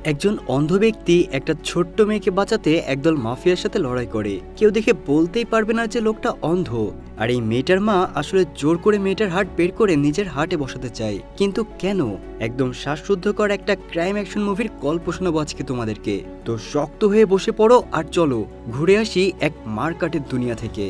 একজন অন্ধ ব্যক্তি একটা ছোট্ট মেয়েকে বাঁচাতে একদল মাফিয়ার সাথে লড়াই করে। কেউ দেখে বলতেই পারবে না যে লোকটা অন্ধ। আর এই মেয়েটার মা আসলে জোর করে মেয়েটার হার্ট বের করে নিজের হার্টে বসাতে চায়, কিন্তু কেন? একদম শ্বাসরুদ্ধকর একটা ক্রাইম অ্যাকশন মুভির গল্প শোনাবো আজকে তোমাদেরকে। তো শক্ত হয়ে বসে পড়ো আর চলো ঘুরে আসি এক মারকাটের দুনিয়া থেকে।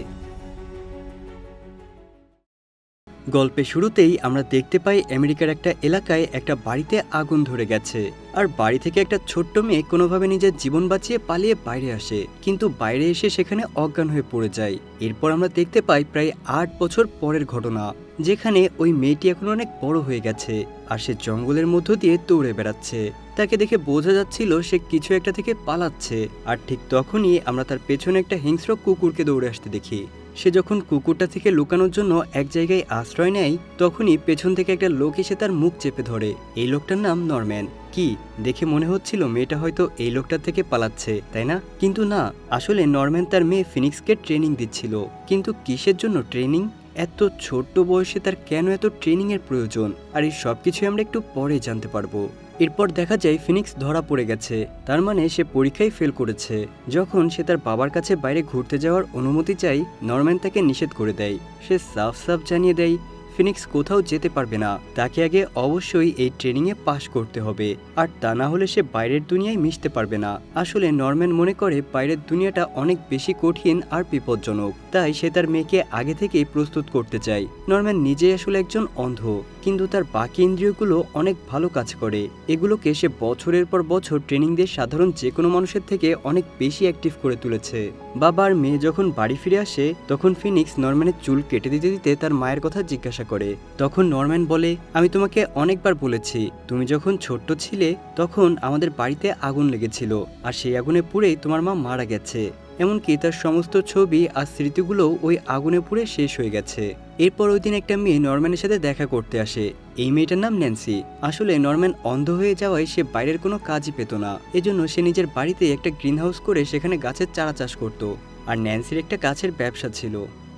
গল্পের শুরুতেই আমরা দেখতে পাই আমেরিকার একটা এলাকায় একটা বাড়িতে আগুন ধরে গেছে। আর বাড়ি থেকে একটা ছোট্ট মেয়ে কোনোভাবে নিজের জীবন বাঁচিয়ে পালিয়ে বাইরে আসে, কিন্তু বাইরে এসে সেখানে অজ্ঞান হয়ে পড়ে যায়। এরপর আমরা দেখতে পাই প্রায় ৮ বছর পরের ঘটনা, যেখানে ওই মেয়েটি এখন অনেক বড় হয়ে গেছে আর সে জঙ্গলের মধ্য দিয়ে দৌড়ে বেড়াচ্ছে। তাকে দেখে বোঝা যাচ্ছিল সে কিছু একটা থেকে পালাচ্ছে। আর ঠিক তখনই আমরা তার পেছনে একটা হিংস্র কুকুরকে দৌড়ে আসতে দেখি। সে যখন কুকুরটা থেকে লুকানোর জন্য এক জায়গায় আশ্রয় নেয়, তখনই পেছন থেকে একটা লোক এসে তার মুখ চেপে ধরে। এই লোকটার নাম নরম্যান। কি দেখে মনে হচ্ছিল মেয়েটা হয়তো এই লোকটার থেকে পালাচ্ছে, তাই না? কিন্তু না, আসলে নরম্যান তার মেয়ে ফিনিক্সকে ট্রেনিং দিচ্ছিল। কিন্তু কিসের জন্য ট্রেনিং? এত ছোট্ট বয়সে তার কেন এত ট্রেনিং এর প্রয়োজন? আর এই সবকিছু আমরা একটু পরে জানতে পারবো। এরপর দেখা যায় ফিনিক্স ধরা পড়ে গেছে, তার মানে সে পরীক্ষায় ফেল করেছে। যখন সে তার বাবার কাছে বাইরে ঘুরতে যাওয়ার অনুমতি চাই, নরম্যান তাকে নিষেধ করে দেয়। সে সাফ সাফ জানিয়ে দেয় ফিনিক্স কোথাও যেতে পারবে না, তাকে আগে অবশ্যই এই ট্রেনিংয়ে পাশ করতে হবে, আর তা না হলে সে বাইরের দুনিয়ায় মিশতে পারবে না। আসলে নরম্যান মনে করে বাইরের দুনিয়াটা অনেক বেশি কঠিন আর বিপজ্জনক, তাই সে তার মেয়েকে আগে থেকেই প্রস্তুত করতে চায়। নরম্যান নিজেই আসলে একজন অন্ধ, কিন্তু তার বাকি ইন্দ্রিয়গুলো অনেক ভালো কাজ করে। এগুলোকে সে বছরের পর বছর ট্রেনিং দিয়ে সাধারণ যে কোনো মানুষের থেকে অনেক বেশি অ্যাক্টিভ করে তুলেছে। বাবা আর মেয়ে যখন বাড়ি ফিরে আসে, তখন ফিনিক্স নরম্যানের চুল কেটে দিতে দিতে তার মায়ের কথা জিজ্ঞাসা করে। তখন নরম্যান বলে, আমি তোমাকে অনেকবার বলেছি, তুমি যখন ছোট্ট ছিলে তখন আমাদের বাড়িতে আগুন লেগেছিল, আর সেই আগুনে পুড়েই তোমার মা মারা গেছে। এমনকি তার সমস্ত ছবি আর স্মৃতিগুলোও ওই আগুনে পুড়ে শেষ হয়ে গেছে। এরপর ওই দিন একটা মেয়ে নরম্যানের সাথে দেখা করতে আসে। এই মেয়েটার নাম ন্যান্সি। আসলে নরম্যান অন্ধ হয়ে যাওয়ায় সে বাইরের কোনো কাজই পেত না, এজন্য সে নিজের বাড়িতে একটা গ্রিন হাউস করে সেখানে গাছের চারা চাষ করত। আর ন্যান্সির একটা গাছের ব্যবসা ছিল,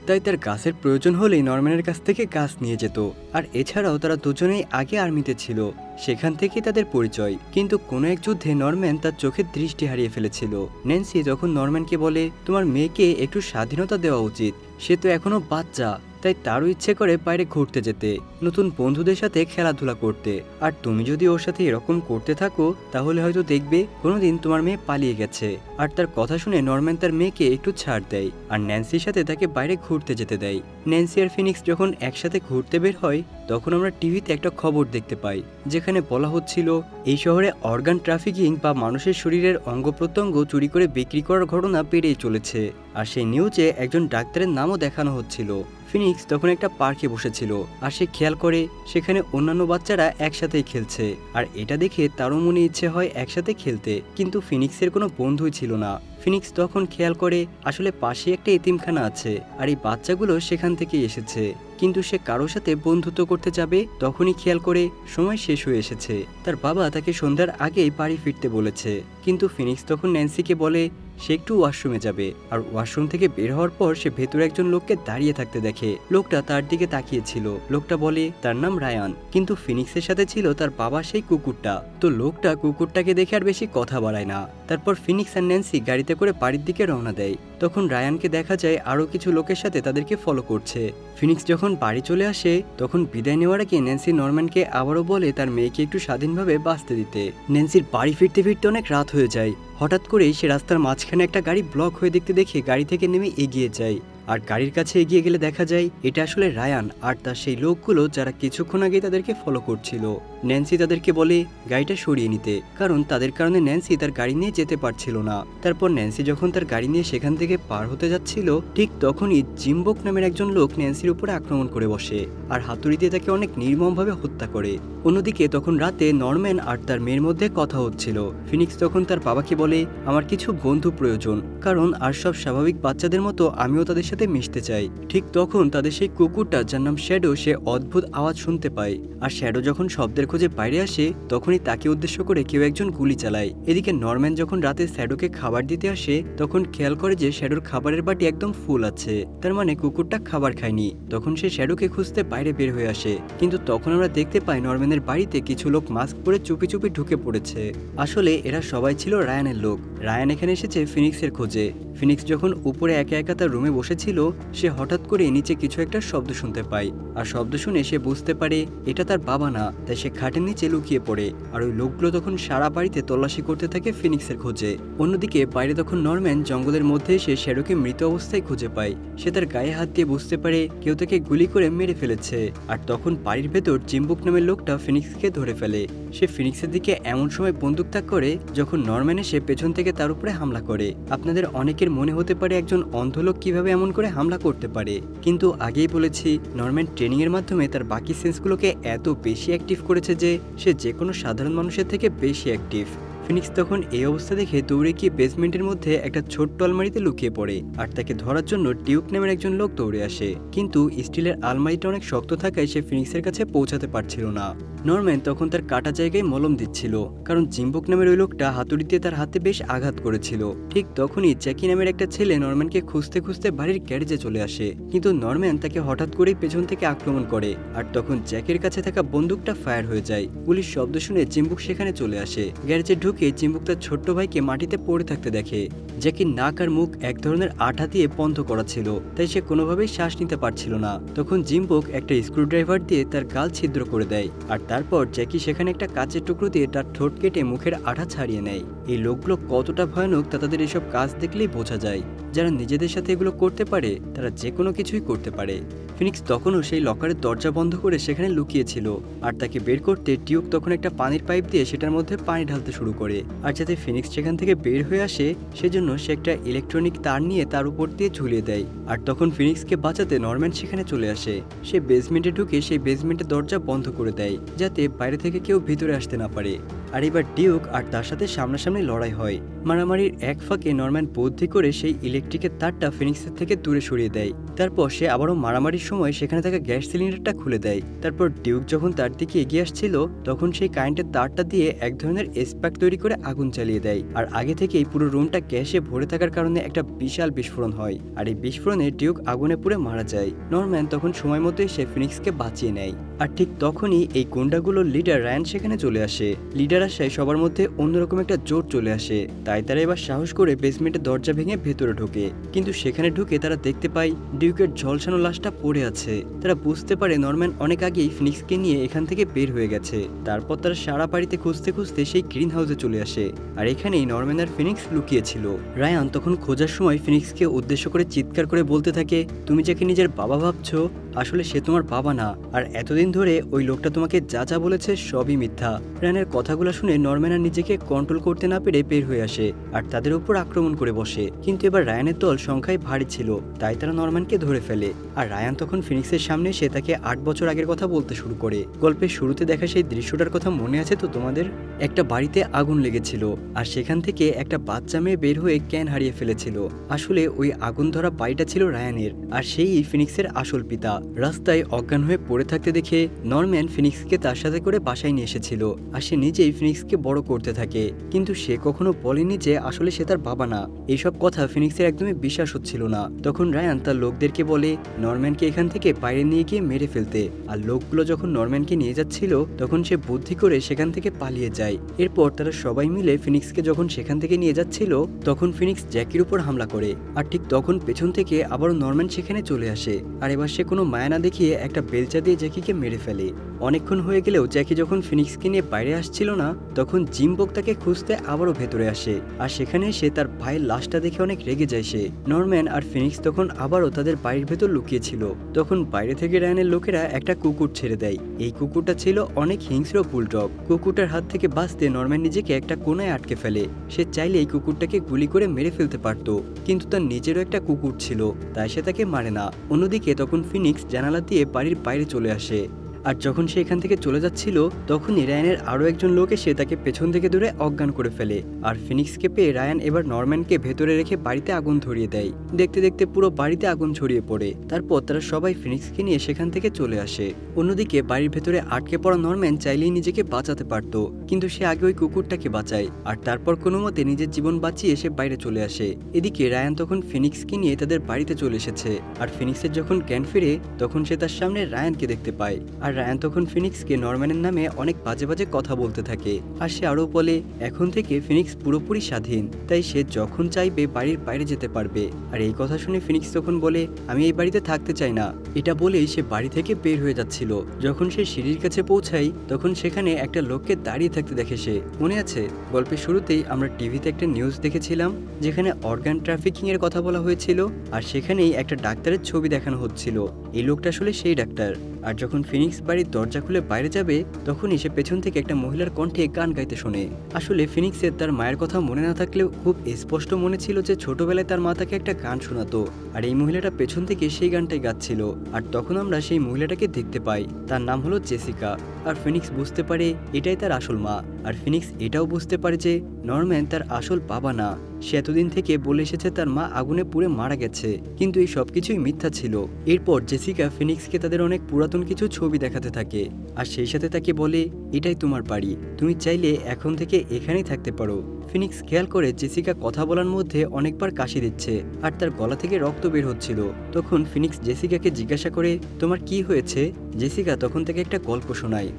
তাই তার গাছের প্রয়োজন হলেই নরম্যানের কাছ থেকে গাছ নিয়ে যেত। আর এছাড়াও তারা দুজনেই আগে আর্মিতে ছিল, সেখান থেকেই তাদের পরিচয়। কিন্তু কোনো এক যুদ্ধে নরম্যান তার চোখের দৃষ্টি হারিয়ে ফেলেছিল। ন্যান্সি তখন নরম্যানকে বলে, তোমার মেয়েকে একটু স্বাধীনতা দেওয়া উচিত, সে তো এখনো বাচ্চা, তাই তারও ইচ্ছে করে বাইরে ঘুরতে যেতে, নতুন বন্ধুদের সাথে খেলাধুলা করতে। আর তুমি যদি ওর সাথে এরকম করতে থাকো, তাহলে হয়তো দেখবে কোনোদিন তোমার মেয়ে পালিয়ে গেছে। আর তার কথা শুনে নরম্যান তার মেয়েকে একটু ছাড় দেয় আর ন্যান্সির সাথে তাকে বাইরে ঘুরতে যেতে দেয়। ন্যান্সি আর ফিনিক্স যখন একসাথে ঘুরতে বের হয়, তখন আমরা টিভিতে একটা খবর দেখতে পাই, যেখানে বলা হচ্ছিল এই শহরে অর্গান ট্রাফিকিং বা মানুষের শরীরের অঙ্গ প্রত্যঙ্গ চুরি করে বিক্রি করার ঘটনা বেড়েই চলেছে। আর সেই নিউজে একজন ডাক্তারের নামও দেখানো হচ্ছিল। ফিনিক্স তখন একটা পার্কে বসেছিল, আর সে খেয়াল করে সেখানে অন্যান্য বাচ্চারা একসাথেই খেলছে। আর এটা দেখে তারও মনে ইচ্ছে হয় একসাথে খেলতে, কিন্তু ফিনিক্সের কোনো বন্ধুই ছিল না। ফিনিক্স তখন খেয়াল করে আসলে পাশে একটা এতিমখানা আছে, আর এই বাচ্চাগুলো সেখান থেকেই এসেছে। কিন্তু সে কারোর সাথে বন্ধুত্ব করতে যাবে, তখনই খেয়াল করে সময় শেষ হয়ে এসেছে। তার বাবা তাকে সন্ধ্যার আগেই বাড়ি ফিরতে বলেছে। কিন্তু ফিনিক্স তখন ন্যান্সিকে বলে সে একটু ওয়াশরুমে যাবে। আর ওয়াশরুম থেকে বের হওয়ার পর সে ভেতরে একজন লোককে দাঁড়িয়ে থাকতে দেখে। লোকটা তার দিকে তাকিয়েছিল। লোকটা বলে তার নাম রায়ান, কিন্তু ফিনিক্সের সাথে ছিল তার বাবা সেই কুকুরটা। তো লোকটা কুকুরটাকে দেখে আর বেশি কথা বাড়ায় না। তারপর ফিনিক্স আর ন্যান্সি গাড়িতে করে বাড়ির দিকে রওনা দেয়। তখন রায়ানকে দেখা যায় আরো কিছু লোকের সাথে তাদেরকে ফলো করছে। ফিনিক্স যখন বাড়ি চলে আসে, তখন বিদায় নেওয়ার আগে ন্যান্সি নরম্যানকে আবারও বলে তার মেয়েকে একটু স্বাধীনভাবে বাঁচতে দিতে। ন্যান্সির বাড়ি ফিরতে ফিরতে অনেক রাত হয়ে যায়। হঠাৎ করেই সে রাস্তার মাঝখানে একটা গাড়ি ব্লক হয়ে দেখতে দেখে গাড়ি থেকে নেমে এগিয়ে যায়। আর গাড়ির কাছে এগিয়ে গেলে দেখা যায় এটা আসলে রায়ান আর তার সেই লোকগুলো যারা কিছুক্ষণ আগে তাদেরকে ফলো করছিল। ন্যান্সি তাদেরকে বলে গাড়িটা সরিয়ে নিতে, কারণ তাদের কারণে ন্যান্সি তার গাড়ি নিয়ে যেতে পারছিল না। তারপর ন্যান্সি যখন তার গাড়ি নিয়ে সেখান থেকে পার হতে যাচ্ছিল, ঠিক তখনই জিম্বক নামের একজন লোক ন্যান্সির উপরে আক্রমণ করে বসে আর হাতুড়ি দিয়ে তাকে অনেক নির্মমভাবে হত্যা করে। অন্যদিকে তখন রাতে নরম্যান আর তার মেয়ের মধ্যে কথা হচ্ছিল। ফিনিক্স তখন তার বাবাকে বলে, আমার কিছু বন্ধু প্রয়োজন, কারণ আর সব স্বাভাবিক বাচ্চাদের মতো আমিও তাদের সাথে মিশতে চায়। ঠিক তখন তাদের সেই কুকুরটা, যার নাম শ্যাডো, সে অদ্ভুত আওয়াজ শুনতে পায়। আর শ্যাডো যখন শব্দের খোঁজে বাইরে আসে তখনই তাকে উদ্দেশ্য করে কেউ একজন গুলি চালায়। এদিকে নরম্যান যখন রাতে শ্যাডোকে খাবার দিতে আসে তখন খেয়াল করে যে শ্যাডোর খাবারের বাটি একদম ফুল আছে, তার মানে কুকুরটা খাবার খায়নি। তখন সে শ্যাডোকে খুঁজতে বাইরে বের হয়ে আসে, কিন্তু তখন আমরা দেখতে পাই নরম্যানের বাড়িতে কিছু লোক মাস্ক পরে চুপি চুপি ঢুকে পড়েছে। আসলে এরা সবাই ছিল রায়ানের লোক। রায়ান এখানে এসেছে ফিনিক্সের খোঁজে। ফিনিক্স যখন উপরে একা একা তার রুমে বসেছিল সে হঠাৎ করে নিচে কিছু একটা শব্দ শুনতে পায়, আর শব্দ শুনে সে বুঝতে পারে এটা তার বাবা না, তাই সে খাটের নিচে লুকিয়ে পড়ে। আর ওই লোকগুলো তখন সারা বাড়িতে তল্লাশি করতে থাকে ফিনিক্সের খোঁজে। অন্যদিকে বাইরে তখন নরম্যান জঙ্গলের মধ্যে এসে শ্যাডোকে মৃত অবস্থায় খুঁজে পায়। সে তার গায়ে হাত দিয়ে বুঝতে পারে কেউ তাকে গুলি করে মেরে ফেলেছে। আর তখন বাড়ির ভেতর জিম্বুক নামের লোকটা ফিনিক্সকে ধরে ফেলে। সে ফিনিক্সের দিকে এমন সময় বন্দুক তাক করে যখন নরম্যান এসে পেছন থেকে তার উপরে হামলা করে। আপনাদের অনেকের মনে হতে পারে একজন অন্ধ লোক কিভাবে এমন করে হামলা করতে পারে, কিন্তু আগেই বলেছি নরম্যান ট্রেনিং এর মাধ্যমে তার বাকি সেন্সগুলোকে এত বেশি অ্যাক্টিভ করেছে যে সে যে কোনো সাধারণ মানুষের থেকে বেশি অ্যাক্টিভ। ফিনিক্স তখন এই অবস্থা দেখে দৌড়ে গিয়ে বেসমেন্টের মধ্যে একটা ছোট্ট আলমারিতে লুকিয়ে পড়ে। আর তাকে ধরার জন্য ডিউক নামের একজন লোক দৌড়ে আসে, কিন্তু স্টিলের আলমারিটা অনেক শক্ত থাকায় সে ফিনিক্সের কাছে পৌঁছাতে পারছিল না। নরম্যান তখন তার কাটা জায়গায় মলম দিচ্ছিল, কারণ জিম্বুক নামের ওই লোকটা হাতুড়ি দিয়ে তার হাতে বেশ আঘাত করেছিল। ঠিক তখনই জ্যাকি নামের একটা ছেলে নরম্যানকে খুঁজতে খুঁজতে বাড়ির গ্যারেজে চলে আসে, কিন্তু নরম্যান তাকে হঠাৎ করেই পেছন থেকে আক্রমণ করে। আর তখন জ্যাকের কাছে থাকা বন্দুকটা ফায়ার হয়ে যায়। গুলির শব্দ শুনে জিম্বুক সেখানে চলে আসে। গ্যারেজে ঢুকে জিম্বুক তার ছোট্ট ভাইকে মাটিতে পড়ে থাকতে দেখে। জ্যাকির নাক আর মুখ এক ধরনের আঠা দিয়ে বন্ধ করা ছিল, তাই সে কোনোভাবেই শ্বাস নিতে পারছিল না। তখন জিম্বুক একটা স্ক্রুড্রাইভার দিয়ে তার গাল ছিদ্র করে দেয়, আর তারপর জ্যাকি সেখানে একটা কাচের টুকরো দিয়ে তার ঠোঁট কেটে মুখের আঠা ছাড়িয়ে নেয়। এই লোকগুলো কতটা ভয়ানক তা তাদের এসব কাজ দেখলেই বোঝা যায়। যারা নিজেদের সাথে এগুলো করতে পারে তারা যে কোনো কিছুই করতে পারে। ফিনিক্স তখনও সেই লকারের দরজা বন্ধ করে সেখানে লুকিয়েছিল, আর তাকে বের করতে ডিউক তখন একটা পানির পাইপ দিয়ে সেটার মধ্যে পানি ঢালতে শুরু করে। আর যাতে ফিনিক্স সেখান থেকে বের হয়ে আসে সেজন্য সে একটা ইলেকট্রনিক তার নিয়ে তার উপর দিয়ে ঝুলিয়ে দেয়। আর তখন ফিনিক্সকে বাঁচাতে নরম্যান সেখানে চলে আসে। সে বেসমেন্টে ঢুকে সেই বেসমেন্টের দরজা বন্ধ করে দেয় যাতে বাইরে থেকে কেউ ভিতরে আসতে না পারে। আর এবার ডিউক আর তার সাথে সামনাসামনি লড়াই হয়। মারামারির এক ফাঁকে নরম্যান বুদ্ধি করে সেই ইলেকট্রিকের তারটা ফিনিক্সের থেকে দূরে সরিয়ে দেয়। তারপর সে আবারও মারামারির সময় সেখানে থাকা গ্যাস সিলিন্ডারটা খুলে দেয়। তারপর ডিউক যখন তার দিকে এগিয়ে আসছিল তখন সেই কারেন্টের তারটা দিয়ে এক ধরনের স্পার্ক তৈরি করে আগুন চালিয়ে দেয়। আর আগে থেকেই পুরো রুমটা গ্যাসে ভরে থাকার কারণে একটা বিশাল বিস্ফোরণ হয়, আর এই বিস্ফোরণে ডিউক আগুনে পুড়ে মারা যায়। নরম্যান তখন সময় মতোই সে ফিনিক্সকে বাঁচিয়ে নেয়। আর ঠিক তখনই এই গুন্ডাগুলোর লিডার রায়ান সেখানে চলে আসে। লিডার আসায় সবার মধ্যে অন্যরকম একটা জোর চলে আসে, তাই তারা এবার সাহস করে বেসমেন্টের দরজা ভেঙে ভেতরে ঢোকে। কিন্তু সেখানে ঢুকে তারা দেখতে পায় ডিউকের ঝলসানো লাশটা পড়ে আছে। তারা বুঝতে পারে নরম্যান অনেক আগেই ফিনিক্সকে নিয়ে এখান থেকে বের হয়ে গেছে। তারপর তারা সারা বাড়িতে খুঁজতে খুঁজতে সেই গ্রিন হাউসে চলে আসে, আর এখানেই নরম্যান আর ফিনিক্স লুকিয়েছিল। রায়ান তখন খোঁজার সময় ফিনিক্সকে উদ্দেশ্য করে চিৎকার করে বলতে থাকে, তুমি যাকে নিজের বাবা ভাবছো আসলে সে তোমার বাবা না, আর এতদিন ধরে ওই লোকটা তোমাকে যা যা বলেছে সবই মিথ্যা। রায়ানের কথাগুলো শুনে নরম্যান আর নিজেকে কন্ট্রোল করতে না পেরে বের হয়ে আসে আর তাদের উপর আক্রমণ করে বসে। কিন্তু এবার রায়ানের দল সংখ্যায় ভারী ছিল, তাই তারা নরম্যানকে ধরে ফেলে। আর রায়ান তখন ফিনিক্সের সামনে সে তাকে 8 বছর আগের কথা বলতে শুরু করে। গল্পের শুরুতে দেখা সেই দৃশ্যটার কথা মনে আছে তো তোমাদের? একটা বাড়িতে আগুন লেগেছিল আর সেখান থেকে একটা বাচ্চা মেয়ে বের হয়ে জ্ঞান হারিয়ে ফেলেছিল। আসলে ওই আগুন ধরা বাড়িটা ছিল রায়ানের, আর সেই ফিনিক্সের আসল পিতা। রাস্তায় অজ্ঞান হয়ে পড়ে থাকতে দেখে নরম্যান ফিনিক্সকে তার সাথে করে বাসায় নিয়ে এসেছিল, আর সে নিজেই ফিনিক্সকে বড় করতে থাকে। কিন্তু সে কখনো বলেনি যে আসলে সে তার বাবা না। এইসব কথা ফিনিক্সের একদমই বিশ্বাস হচ্ছিল না। তখন রায়ান তার লোকদেরকে বলে নরম্যানকে এখান থেকে বাইরে নিয়ে গিয়ে মেরে ফেলতে। আর লোকগুলো যখন নরম্যানকে নিয়ে যাচ্ছিল তখন সে বুদ্ধি করে সেখান থেকে পালিয়ে যায়। এরপর তারা সবাই মিলে ফিনিক্সকে যখন সেখান থেকে নিয়ে যাচ্ছিল তখন ফিনিক্স জ্যাকির উপর হামলা করে। আর ঠিক তখন পেছন থেকে আবারও নরম্যান সেখানে চলে আসে, আর এবার সে কোনো মায়া না দেখিয়ে একটা বেলচা দিয়ে জ্যাকিকে মেরে ফেলে। অনেকক্ষণ হয়ে গেলেও জ্যাকি যখন ফিনিক্সকে নিয়ে বাইরে আসছিল না তখন জিম্বক তাকে খুঁজতে আবারও ভেতরে আসে, আর সেখানে সে তার ভাইয়ের লাশটা দেখে অনেক রেগে যায় সে। নরম্যান আর ফিনিক্স তখন আবারও তাদের বাড়ির ভেতর লুকিয়েছিল। তখন বাইরে থেকে রায়ানের লোকেরা একটা কুকুর ছেড়ে দেয়। এই কুকুরটা ছিল অনেক হিংস্র বুলডগ। কুকুরটার হাত থেকে বাঁচতে নরম্যান নিজেকে একটা কোনায় আটকে ফেলে। সে চাইলে এই কুকুরটাকে গুলি করে মেরে ফেলতে পারত, কিন্তু তার নিজেরও একটা কুকুর ছিল, তাই সে তাকে মারে না। অন্যদিকে তখন ফিনিক্স জানালা দিয়ে বাড়ির বাইরে চলে আসে। আর যখন সে এখান থেকে চলে যাচ্ছিল তখনই রায়ানের আরও একজন লোক এসে তাকে পেছন থেকে ধরে অজ্ঞান করে ফেলে। আর ফিনিক্সকে পেয়ে রায়ান এবার নরম্যানকে ভেতরে রেখে বাড়িতে আগুন ধরিয়ে দেয়। দেখতে দেখতে পুরো বাড়িতে আগুন ছড়িয়ে পড়ে। তারপর তারা সবাই ফিনিক্সকে নিয়ে সেখান থেকে চলে আসে। অন্যদিকে বাড়ির ভেতরে আটকে পড়া নরম্যান চাইলেই নিজেকে বাঁচাতে পারত, কিন্তু সে আগে ওই কুকুরটাকে বাঁচায় আর তারপর কোনো মতে নিজের জীবন বাঁচিয়ে সে বাইরে চলে আসে। এদিকে রায়ান তখন ফিনিক্সকে নিয়ে তাদের বাড়িতে চলে এসেছে। আর ফিনিক্সের যখন জ্ঞান ফিরে তখন সে তার সামনে রায়ানকে দেখতে পায়। আর রায়ান তখন ফিনিক্সকে নরম্যানের নামে অনেক বাজে বাজে কথা বলতে থাকে। আর সে আরও বলে এখন থেকে ফিনিক্স পুরোপুরি স্বাধীন, তাই সে যখন চাইবে বাড়ির বাইরে যেতে পারবে। আর এই কথা শুনে ফিনিক্স তখন বলে আমি এই বাড়িতে থাকতে চাই না। এটা বলেই সে বাড়ি থেকে বের হয়ে যাচ্ছিল। যখন সে সিঁড়ির কাছে পৌঁছায় তখন সেখানে একটা লোককে দাঁড়িয়ে থাকতে দেখে সে। মনে আছে গল্পের শুরুতেই আমরা টিভিতে একটা নিউজ দেখেছিলাম যেখানে অর্গান ট্রাফিকিং এর কথা বলা হয়েছিল, আর সেখানেই একটা ডাক্তারের ছবি দেখানো হচ্ছিল। এই লোকটা আসলে সেই ডাক্তার। আর যখন ফিনিক্স বাড়ির দরজা খুলে বাইরে যাবে তখনই সে পেছন থেকে একটা মহিলার কণ্ঠে গান গাইতে শোনে। আসলে ফিনিক্সের তার মায়ের কথা মনে না থাকলেও খুব স্পষ্ট মনে ছিল যে ছোটবেলায় তার মা তাকে একটা গান শোনাতো, আর এই মহিলাটা পেছন থেকে সেই গানটাই গাচ্ছিল। আর তখন আমরা সেই মহিলাটাকে দেখতে পাই, তার নাম হলো জেসিকা। আর ফিনিক্স বুঝতে পারে এটাই তার আসল মা। আর ফিনিক্স এটাও বুঝতে পারে যে নরম্যান তার আসল বাবা না। সে এতদিন থেকে বলে এসেছে তার মা আগুনে পুড়ে মারা গেছে, কিন্তু এই সবকিছুই মিথ্যা ছিল। এরপর জেসিকা ফিনিক্সকে তাদের অনেক পুরাতন কিছু ছবি দেখাতে থাকে, আর সেই সাথে তাকে বলে এটাই তোমার বাড়ি, তুমি চাইলে এখন থেকে এখানেই থাকতে পারো। ফিনিক্স খেয়াল করে জেসিকা কথা বলার মধ্যে অনেকবার কাশি দিচ্ছে আর তার গলা থেকে রক্ত বের হচ্ছিল। তখন ফিনিক্স জেসিকাকে জিজ্ঞাসা করে তোমার কি হয়েছে। জেসিকা তখন থেকে একটা গল্প শোনায়।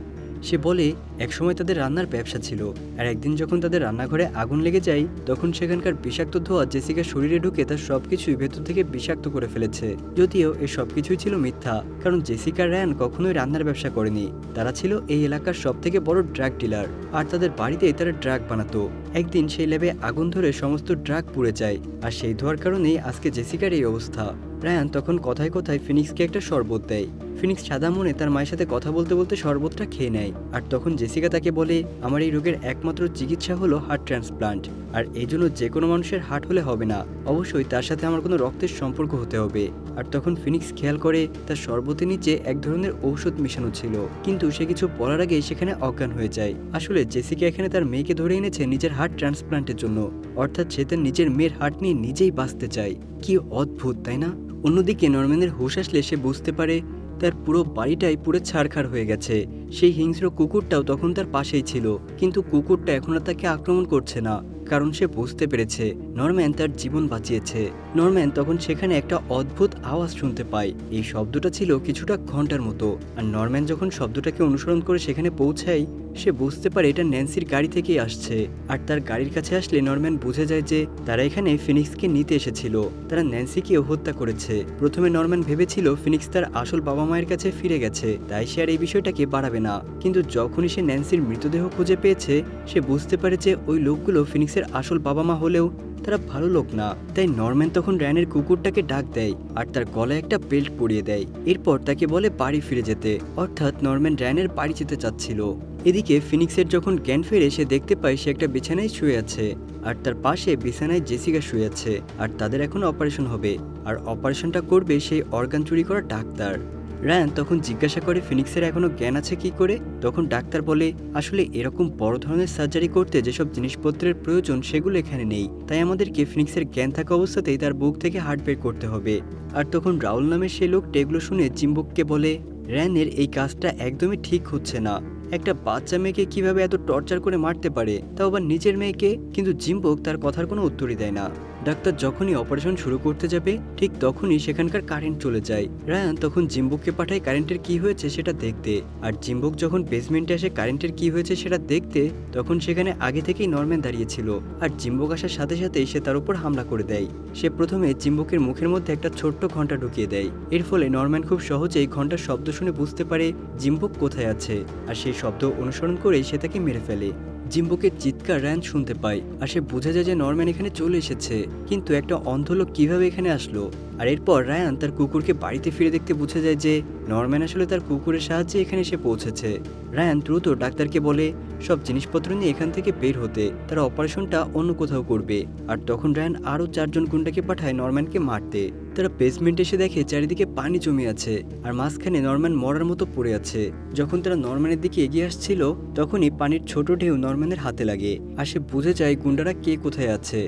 সে বলে একসময় তাদের রান্নার ব্যবসা ছিল, আর একদিন যখন তাদের রান্নাঘরে আগুন লেগে যায় তখন সেখানকার বিষাক্ত ধোঁয়া জেসিকার শরীরে ঢুকে তার সবকিছুই ভেতর থেকে বিষাক্ত করে ফেলেছে। যদিও এই সবকিছুই ছিল মিথ্যা, কারণ জেসিকা রায়ান কখনোই রান্নার ব্যবসা করেনি। তারা ছিল এই এলাকার সব থেকে বড় ড্রাগ ডিলার, আর তাদের বাড়িতেই তারা ড্রাগ বানাতো। একদিন সেই ল্যাবে আগুন ধরে সমস্ত ড্রাগ পুড়ে যায়, আর সেই ধোয়ার কারণেই আজকে জেসিকার এই অবস্থা। রায়ান তখন কথায় কথায় ফিনিক্সকে একটা শরবত দেয়। ফিনিক্স সাদা মনে তার মায়ের সাথে কথা বলতে বলতে শরবতটা খেয়ে নেয়। আর তখন জেসিকা তাকে বলে আমার এই রোগের একমাত্র চিকিৎসা হলো হার্ট ট্রান্সপ্লান্ট, আর এই জন্য যে কোনো মানুষের হার্ট হলে হবে না, অবশ্যই তার সাথে আমার কোনো রক্তের সম্পর্ক হতে হবে। আর তখন ফিনিক্স খেয়াল করে তার শরবতের নিচে এক ধরনের ঔষধ মেশানো ছিল, কিন্তু সে কিছু বলার আগেই সেখানে অজ্ঞান হয়ে যায়। আসলে জেসিকা এখানে তার মেয়েকে ধরে এনেছে নিজের হার্ট ট্রান্সপ্লান্টের জন্য, অর্থাৎ সে তার নিজের মেয়ের হার্ট নিয়ে নিজেই বাঁচতে চায়। কি অদ্ভুত, তাই না? অন্যদিকে নরম্যানের হুঁশ আসলে সে বুঝতে পারে তার পুরো বাড়িটাই পুরো ছারখার হয়ে গেছে। সেই হিংস্র কুকুরটাও তখন তার পাশেই ছিল, কিন্তু কুকুরটা এখন আর তাকে আক্রমণ করছে না, কারণ সে বুঝতে পেরেছে নরম্যান তার জীবন বাঁচিয়েছে। নরম্যান তখন সেখানে একটা অদ্ভুত আওয়াজ শুনতে পায়। এই শব্দটা ছিল কিছুটা ঘন্টার মতো। আর নরম্যান যখন শব্দটাকে অনুসরণ করে সেখানে পৌঁছায় সে বুঝতে পারে এটা ন্যান্সির গাড়ি থেকেই আসছে। আর তার গাড়ির কাছে আসলে নরম্যান বুঝে যায় যে তারা এখানে ফিনিক্সকে নিতে এসেছিল, তারা ন্যান্সিকেও হত্যা করেছে। প্রথমে নরম্যান ভেবেছিল ফিনিক্স তার আসল বাবা মায়ের কাছে ফিরে গেছে, তাই সে আর এই বিষয়টাকে বাড়াবে না। কিন্তু যখনই সে ন্যান্সির মৃতদেহ খুঁজে পেয়েছে সে বুঝতে পারে যে ওই লোকগুলো ফিনিক্সের আসল বাবা মা হলেও তারা ভালো লোক না। তাই নরম্যান তখন রায়ানের কুকুরটাকে ডাক দেয় আর তার গলায় একটা বেল্ট পরিয়ে দেয়। এরপর তাকে বলে বাড়ি ফিরে যেতে, অর্থাৎ নরম্যান রায়ানের বাড়ি যেতে চাচ্ছিল। এদিকে ফিনিক্সের যখন জ্ঞান ফেরে সে দেখতে পায় সে একটা বিছানায় শুয়ে আছে, আর তার পাশে বিছানায় জেসিকা শুয়ে আছে। আর তাদের এখন অপারেশন হবে, আর অপারেশনটা করবে সেই অর্গান চুরি করা ডাক্তার। রায়ান তখন জিজ্ঞাসা করে ফিনিক্সের এখনো জ্ঞান আছে কি করে। তখন ডাক্তার বলে আসলে এরকম বড় ধরনের সার্জারি করতে যেসব জিনিসপত্রের প্রয়োজন সেগুলো এখানে নেই, তাই আমাদেরকে ফিনিক্সের জ্ঞান থাকা অবস্থাতেই তার বুক থেকে হার্ট বের করতে হবে। আর তখন রাউল নামের সেই লোকটা এগুলো শুনে জিম্বুককে বলে রায়ানের এই কাজটা একদমই ঠিক হচ্ছে না। একটা বাচ্চা মেয়েকে কিভাবে এত টর্চার করে মারতে পারে, তাও আবার নিজের মেয়েকে। কিন্তু জিম্বুক তার কথার কোনো উত্তরই দেয় না। ডাক্তার যখনই অপারেশন শুরু করতে যাবে ঠিক তখনই সেখানকার কারেন্ট চলে যায়। রায়ান তখন জিম্বুককে পাঠায় কারেন্টের কি হয়েছে সেটা দেখতে। আর জিম্বুক যখন বেসমেন্টে আসে কারেন্টের কি হয়েছে সেটা দেখতে তখন সেখানে আগে থেকেই নরম্যান দাঁড়িয়েছিল। আর জিম্বুক আসার সাথে সাথেই সে তার উপর হামলা করে দেয়। সে প্রথমে জিম্বুকের মুখের মধ্যে একটা ছোট্ট ঘন্টা ঢুকিয়ে দেয়। এর ফলে নরম্যান খুব সহজেই ঘন্টার শব্দ শুনে বুঝতে পারে জিম্বুক কোথায় আছে, আর সেই শব্দ অনুসরণ করেই সে তাকে মেরে ফেলে। জিম্বুকের চিৎকার রায়ান শুনতে পায়, আর সে বুঝে যায় যে নরম্যান এখানে চলে এসেছে, কিন্তু একটা অন্ধ লোক কিভাবে এখানে আসলো। আর এরপর রায়ান তার কুকুরকে বাড়িতে ফিরে দেখতে বুঝে যায় যে নরম্যান আসলে তার কুকুরের সাহায্যে এখানে এসে পৌঁছেছে। রায়ান দ্রুত ডাক্তারকে বলে সব জিনিসপত্র নিয়ে এখান থেকে বের হতে, তারা অপারেশনটা অন্য কোথাও করবে। আর তখন রায়ান আরও 4 জন গুন্ডাকে পাঠায় নরম্যানকে মারতে। তারা বেসমেন্ট এসে দেখে চারিদিকে পানি জমে আছে আর মাঝখানে নরম্যান মরার মতো পড়ে আছে। যখন তারা নরম্যানের দিকে এগিয়ে আসছিল তখনই পানির ছোট ঢেউ নরম্যানের হাতে লাগে আর সে বুঝে যায় গুন্ডারা কে কোথায় আছে।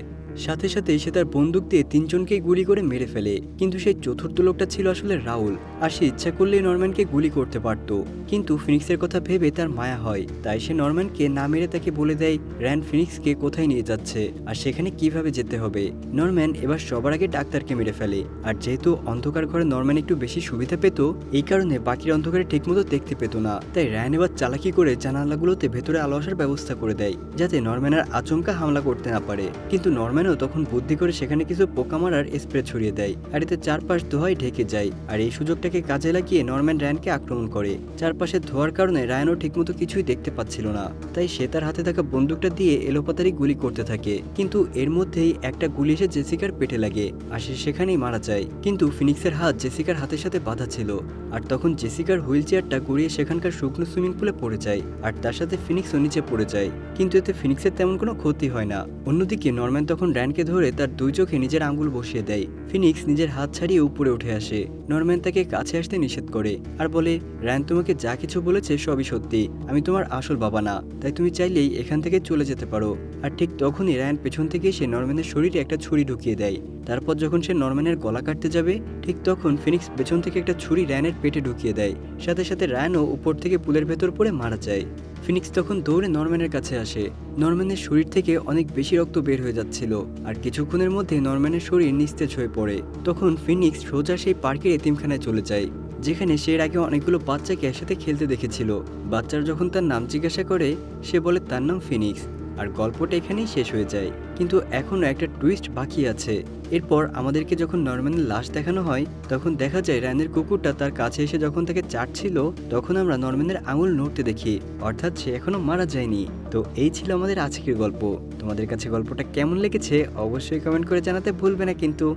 সাথে সাথেই সে তার বন্দুক দিয়ে 3 জনকেই গুলি করে মেরে ফেলে। কিন্তু সেই চতুর্থ লোকটা ছিল আসলে রাউল, আর সে ইচ্ছা করলেই নরম্যানকে গুলি করতে পারত। কিন্তু ফিনিক্সের কথা ভেবে তার মায়া হয়, তাই সে নরম্যানকে না মেরে তাকে বলে দেয় র্যান ফিনিক্সকে কোথায় নিয়ে যাচ্ছে আর সেখানে কিভাবে যেতে হবে। নরম্যান এবার সবার আগে ডাক্তারকে মেরে ফেলে। আর যেহেতু অন্ধকার ঘরে নরম্যান একটু বেশি সুবিধা পেত, এই কারণে বাকির অন্ধকারে ঠিকমতো দেখতে পেত না। তাই র্যান এবার চালাকি করে জানালাগুলোতে ভেতরে আলো আসার ব্যবস্থা করে দেয় যাতে নরম্যান আর আচমকা হামলা করতে না পারে। কিন্তু নরম্যান তখন বুদ্ধি করে সেখানে কিছু পোকা মারার স্প্রে ছড়িয়ে দেয় আর এতে চারপাশ ধোঁয়ায় ঢেকে যায়। আর এই সুযোগটাকে কাজে লাগিয়ে নরম্যান রায়ানকে আক্রমণ করে। চারপাশে ধোঁয়ার কারণে রায়ানও ঠিকমতো কিছুই দেখতে পাচ্ছিল না, তাই সে তার হাতে থাকা বন্দুকটা দিয়ে এলোপাতারি গুলি করতে থাকে। কিন্তু এর মধ্যেই একটা গুলি এসে জেসিকার পেটে লাগে আর সে সেখানেই মারা যায়। কিন্তু ফিনিক্সের হাত জেসিকার হাতের সাথে বাঁধা ছিল। আর তখন জেসিকার হুইল চেয়ারটা গড়িয়ে সেখানকার শুকনো সুইমিং পুলে পড়ে যায় আর তার সাথে ফিনিক্সও নিচে পড়ে যায়। কিন্তু এতে ফিনিক্সের তেমন কোনো ক্ষতি হয় না। অন্যদিকে নরম্যান তখন র্যানকে ধরে তার 2 চোখে নিজের আঙ্গুল বসিয়ে দেয়। ফিনিক্স নিজের হাত ছাড়িয়ে উপরে উঠে আসে। নরম্যান তাকে কাছে আসতে নিষেধ করে আর বলে র্যান তোমাকে যা কিছু বলেছে সবই সত্যি, আমি তোমার আসল বাবা না, তাই তুমি চাইলেই এখান থেকে চলে যেতে পারো। আর ঠিক তখনই র্যান পেছন থেকে এসে নরম্যানের শরীরে একটা ছুরি ঢুকিয়ে দেয়। তারপর যখন সে নরম্যানের গলা কাটতে যাবে ঠিক তখন ফিনিক্স পেছন থেকে একটা ছুরি র্যানের পেটে ঢুকিয়ে দেয়। সাথে সাথে র্যানও উপর থেকে পুলের ভেতর পড়ে মারা যায়। ফিনিক্স তখন দৌড়ে নরম্যানের কাছে আসে। নরম্যানের শরীর থেকে অনেক বেশি রক্ত বের হয়ে যাচ্ছিল আর কিছুক্ষণের মধ্যে নরম্যানের শরীর নিস্তেজ হয়ে পড়ে। তখন ফিনিক্স সোজা সেই পার্কের এতিমখানায় চলে যায় যেখানে সে এর আগে অনেকগুলো বাচ্চাকে একসাথে খেলতে দেখেছিল। বাচ্চারা যখন তার নাম জিজ্ঞাসা করে সে বলে তার নাম ফিনিক্স। আর গল্পটা এখানেই শেষ হয়ে যায়, কিন্তু এখনও একটা টুইস্ট বাকি আছে। এরপর আমাদেরকে যখন নরম্যানের লাশ দেখানো হয় তখন দেখা যায় র্যানের কুকুরটা তার কাছে এসে যখন তাকে চাটছিল তখন আমরা নরম্যানের আঙুল নড়তে দেখি, অর্থাৎ সে এখনো মারা যায়নি। তো এই ছিল আমাদের আজকের গল্প। তোমাদের কাছে গল্পটা কেমন লেগেছে অবশ্যই কমেন্ট করে জানাতে ভুলবে না কিন্তু।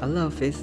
আল্লাহ হাফেজ।